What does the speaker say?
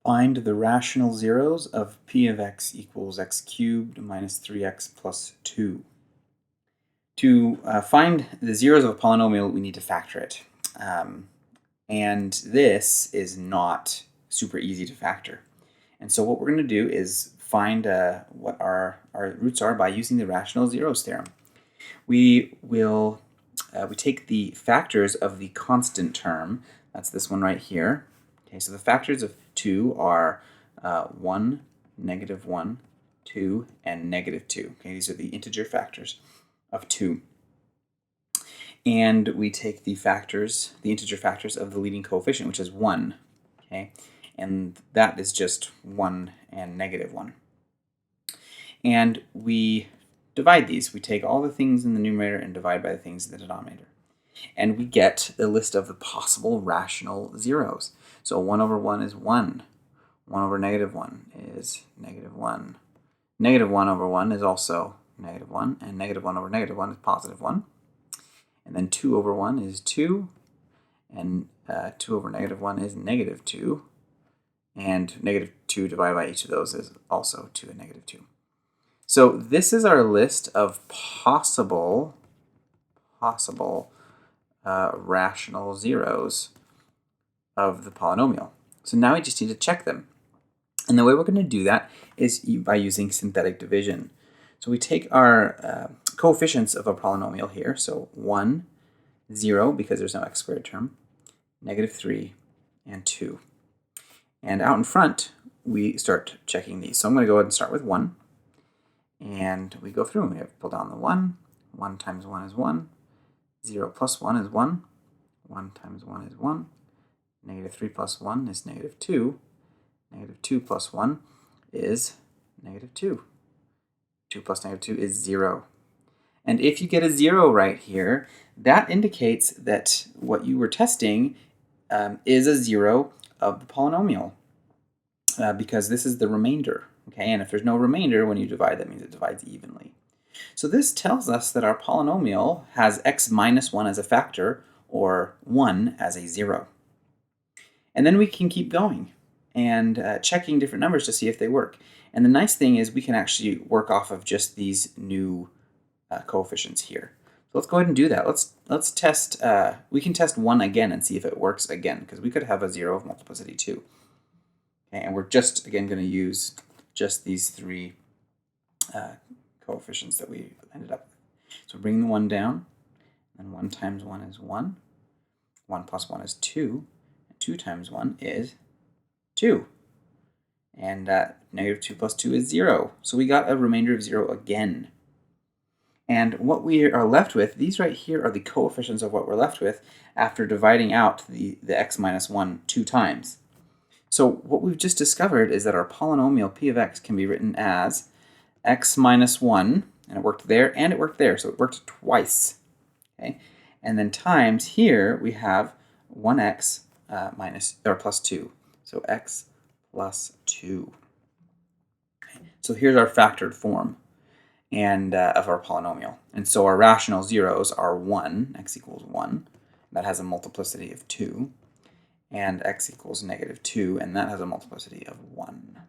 Find the rational zeros of p of x equals x cubed minus 3x plus 2. To find the zeros of a polynomial, we need to factor it. And this is not super easy to factor. And so what we're going to do is find what our roots are by using the Rational Zeros Theorem. We take the factors of the constant term. That's this one right here. Okay, so the factors of 2 are 1, -1, 2, and -2. Okay, these are the integer factors of 2. And we take the integer factors of the leading coefficient, which is 1. Okay, and that is just 1 and -1. And we divide these. We take all the things in the numerator and divide by the things in the denominator. And we get a list of the possible rational zeros. So 1 over 1 is 1. 1 over -1 is -1. -1 over 1 is also -1. And -1 over -1 is +1. And then 2 over 1 is 2. And 2 over -1 is -2. And -2 divided by each of those is also 2 and -2. So this is our list of possible rational zeros of the polynomial. So now we just need to check them. And the way we're going to do that is by using synthetic division. So we take our coefficients of a polynomial here. So 1, 0, because there's no x squared term, -3, and 2. And out in front, we start checking these. So I'm going to go ahead and start with 1. And we go through and we have to pull down the 1. 1 times 1 is 1. 0 plus 1 is 1. 1 times 1 is 1. -3 plus 1 is -2. -2 plus 1 is -2. 2 plus -2 is 0. And if you get a 0 right here, that indicates that what you were testing is a 0 of the polynomial, because this is the remainder. Okay, and if there's no remainder when you divide, that means it divides evenly. So this tells us that our polynomial has x minus 1 as a factor, or 1 as a 0. And then we can keep going and checking different numbers to see if they work. And the nice thing is we can actually work off of just these new coefficients here. So let's go ahead and do that. Let's test, we can test 1 again and see if it works again, because we could have a 0 of multiplicity too. Okay, and we're just, again, going to use just these 3 coefficients that we ended up with. So bring the 1 down, and 1 times 1 is 1. 1 plus 1 is 2. 2 times 1 is 2. And -2 plus 2 is 0. So we got a remainder of 0 again. And what we are left with, these right here are the coefficients of what we're left with after dividing out the x minus 1 2 times. So what we've just discovered is that our polynomial p of x can be written as x minus 1, and it worked there and it worked there, so it worked twice. Okay? And then times here we have 1x plus 2. So x plus 2. Okay. So here's our factored form and of our polynomial. And so our rational zeros are 1, x equals 1. That has a multiplicity of 2. And x equals -2, and that has a multiplicity of 1.